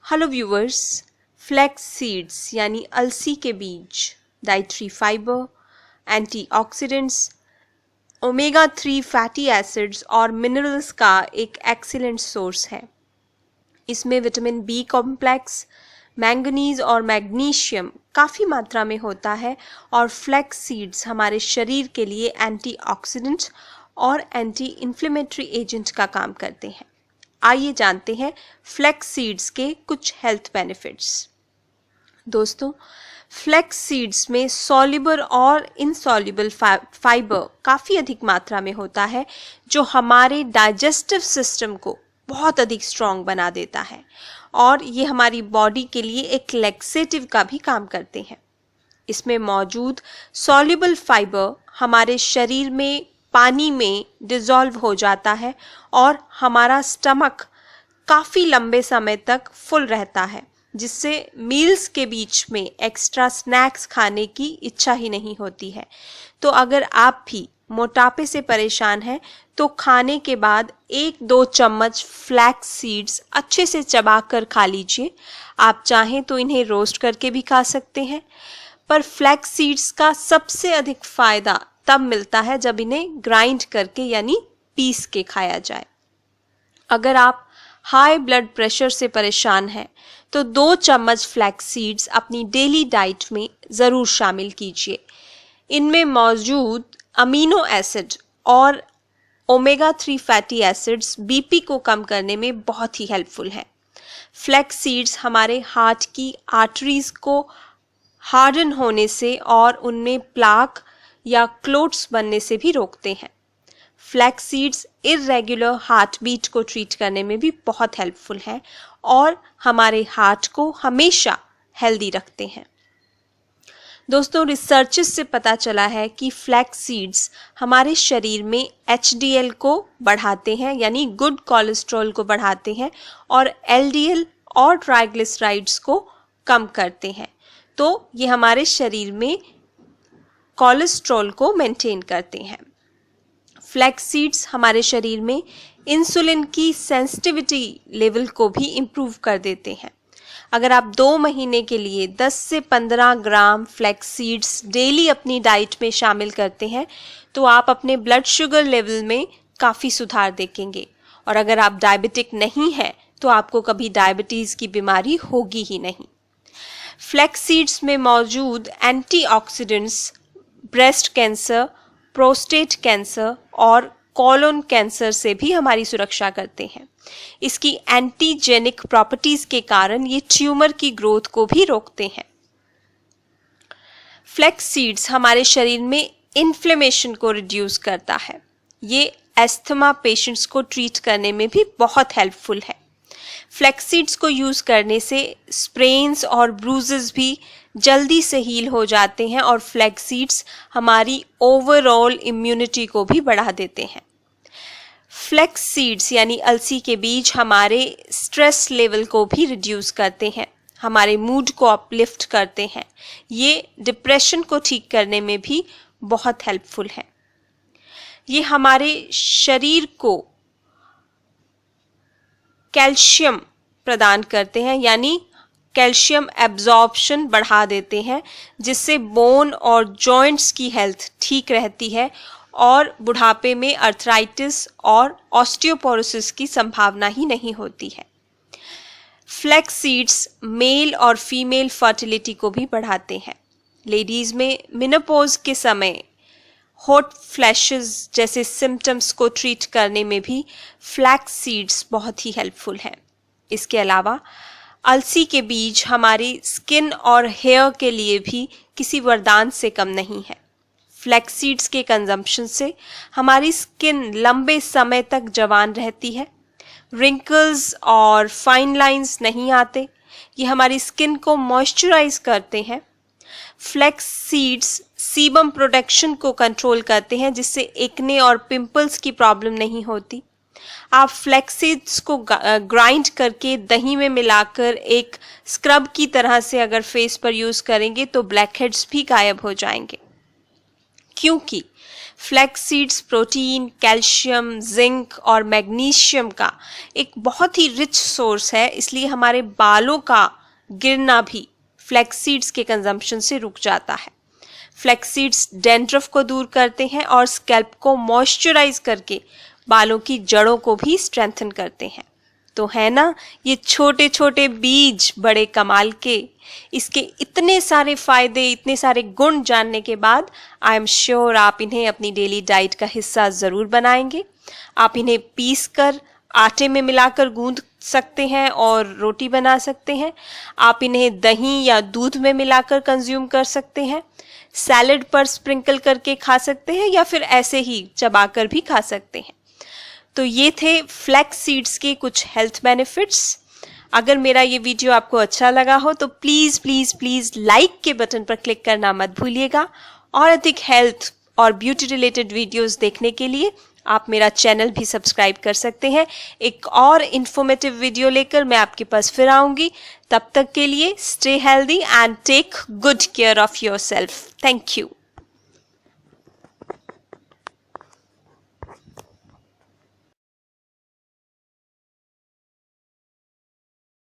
Hello viewers, flax seeds यानी अलसी के बीज dietary fibre, antioxidants, omega 3 fatty acids और मिनरल्स का एक एक्सीलेंट सोर्स है। इसमें विटामिन बी कॉम्प्लेक्स, मैंगनीज और मैग्नीशियम काफ़ी मात्रा में होता है और फ्लैक्स सीड्स हमारे शरीर के लिए एंटीऑक्सीडेंट और एंटी इन्फ्लेमेटरी एजेंट का काम करते हैं। आइए जानते हैं फ्लैक्स सीड्स के कुछ हेल्थ बेनिफिट्स। दोस्तों, फ्लैक्स सीड्स में सॉल्युबल और इनसॉल्युबल फाइबर काफ़ी अधिक मात्रा में होता है, जो हमारे डाइजेस्टिव सिस्टम को बहुत अधिक स्ट्रॉन्ग बना देता है और ये हमारी बॉडी के लिए एक लैक्सेटिव का भी काम करते हैं। इसमें मौजूद सॉल्युबल फाइबर हमारे शरीर में पानी में डिज़ोल्व हो जाता है और हमारा स्टमक काफ़ी लंबे समय तक फुल रहता है, जिससे मील्स के बीच में एक्स्ट्रा स्नैक्स खाने की इच्छा ही नहीं होती है। तो अगर आप भी मोटापे से परेशान हैं तो खाने के बाद 1-2 चम्मच फ्लैक्स सीड्स अच्छे से चबाकर खा लीजिए। आप चाहें तो इन्हें रोस्ट करके भी खा सकते हैं, पर फ्लैक्स सीड्स का सबसे अधिक फ़ायदा तब मिलता है जब इन्हें ग्राइंड करके यानी पीस के खाया जाए। अगर आप हाई ब्लड प्रेशर से परेशान हैं तो 2 चम्मच फ्लैक्स सीड्स अपनी डेली डाइट में ज़रूर शामिल कीजिए। इनमें मौजूद अमीनो एसिड और ओमेगा 3 फैटी एसिड्स बीपी को कम करने में बहुत ही हेल्पफुल हैं। फ्लैक्स सीड्स हमारे हार्ट की आर्टरीज को हार्डन होने से और उनमें प्लाक या क्लोट्स बनने से भी रोकते हैं। Flax seeds irregular heart beat को ट्रीट करने में भी बहुत हेल्पफुल हैं और हमारे हार्ट को हमेशा हेल्दी रखते हैं। दोस्तों, रिसर्चेस से पता चला है कि फ्लैक्स सीड्स हमारे शरीर में HDL को बढ़ाते हैं यानी गुड कोलेस्ट्रॉल को बढ़ाते हैं और LDL और ट्राइग्लिसराइड्स को कम करते हैं। तो ये हमारे शरीर में कोलेस्ट्रॉल को मेंटेन करते हैं। फ्लैक्स सीड्स हमारे शरीर में इंसुलिन की सेंसिटिविटी लेवल को भी इम्प्रूव कर देते हैं। अगर आप 2 महीने के लिए 10 से 15 ग्राम फ्लैक्स सीड्स डेली अपनी डाइट में शामिल करते हैं तो आप अपने ब्लड शुगर लेवल में काफ़ी सुधार देखेंगे। और अगर आप डायबिटिक नहीं हैं तो आपको कभी डायबिटीज़ की बीमारी होगी ही नहीं। फ्लैक्स सीड्स में मौजूद antioxidants breast cancer, prostate cancer और कोलोन कैंसर से भी हमारी सुरक्षा करते हैं। इसकी एंटीजेनिक प्रॉपर्टीज के कारण ये ट्यूमर की ग्रोथ को भी रोकते हैं। फ्लैक्स सीड्स हमारे शरीर में इन्फ्लेमेशन को रिड्यूस करता है। ये एस्थमा पेशेंट्स को ट्रीट करने में भी बहुत हेल्पफुल है। फ्लैक्स सीड्स को यूज़ करने से स्प्रेन्स और ब्रूजेस भी जल्दी से हील हो जाते हैं और फ्लैक्स सीड्स हमारी ओवरऑल इम्यूनिटी को भी बढ़ा देते हैं। फ्लैक्स सीड्स यानी अलसी के बीज हमारे स्ट्रेस लेवल को भी रिड्यूस करते हैं, हमारे मूड को अपलिफ्ट करते हैं। ये डिप्रेशन को ठीक करने में भी बहुत हेल्पफुल है। ये हमारे शरीर को कैल्शियम प्रदान करते हैं यानी कैल्शियम एब्जॉर्प्शन बढ़ा देते हैं, जिससे बोन और जॉइंट्स की हेल्थ ठीक रहती है और बुढ़ापे में अर्थराइटिस और ऑस्टियोपोरोसिस की संभावना ही नहीं होती है। फ्लैक्स सीड्स मेल और फीमेल फर्टिलिटी को भी बढ़ाते हैं। लेडीज़ में मेनोपॉज के समय हॉट फ्लैशेस जैसे सिम्टम्स को ट्रीट करने में भी फ्लैक्स सीड्स बहुत ही हेल्पफुल हैं। इसके अलावा अलसी के बीज हमारी स्किन और हेयर के लिए भी किसी वरदान से कम नहीं है। फ्लैक्स सीड्स के कंजम्पशन से हमारी स्किन लंबे समय तक जवान रहती है, रिंकल्स और फाइन लाइंस नहीं आते। ये हमारी स्किन को मॉइस्चराइज करते हैं। फ्लैक्स सीड्स सीबम प्रोडक्शन को कंट्रोल करते हैं, जिससे एक्ने और पिंपल्स की प्रॉब्लम नहीं होती। आप फ्लैक्स सीड्स को ग्राइंड करके दही में मिलाकर एक स्क्रब की तरह से अगर फेस पर यूज़ करेंगे तो ब्लैक हेड्स भी गायब हो जाएंगे, क्योंकि flax seeds protein, calcium, zinc और मैग्नीशियम का एक बहुत ही रिच सोर्स है, इसलिए हमारे बालों का गिरना भी फ्लैक्स सीड्स के कंजम्पशन से रुक जाता है। फ्लैक्स सीड्स डैंड्रफ को दूर करते हैं और स्कैल्प को मॉइस्चराइज करके बालों की जड़ों को भी स्ट्रेंथन करते हैं। तो है ना ये छोटे छोटे बीज बड़े कमाल के। इसके इतने सारे फायदे, इतने सारे गुण जानने के बाद आई एम श्योर आप इन्हें अपनी डेली डाइट का हिस्सा ज़रूर बनाएंगे। आप इन्हें पीस कर आटे में मिलाकर गूंद सकते हैं और रोटी बना सकते हैं। आप इन्हें दही या दूध में मिलाकर कंज्यूम कर सकते हैं, सैलेड पर स्प्रिंकल करके खा सकते हैं या फिर ऐसे ही चबाकर भी खा सकते हैं। तो ये थे फ्लैक्स सीड्स के कुछ हेल्थ बेनिफिट्स। अगर मेरा ये वीडियो आपको अच्छा लगा हो तो प्लीज़ प्लीज़ प्लीज़ लाइक के बटन पर क्लिक करना मत भूलिएगा। और अधिक हेल्थ और ब्यूटी रिलेटेड वीडियोस देखने के लिए आप मेरा चैनल भी सब्सक्राइब कर सकते हैं। एक और इन्फॉर्मेटिव वीडियो लेकर मैं आपके पास फिर आऊँगी। तब तक के लिए stay healthy and take good care of yourself. Thank you.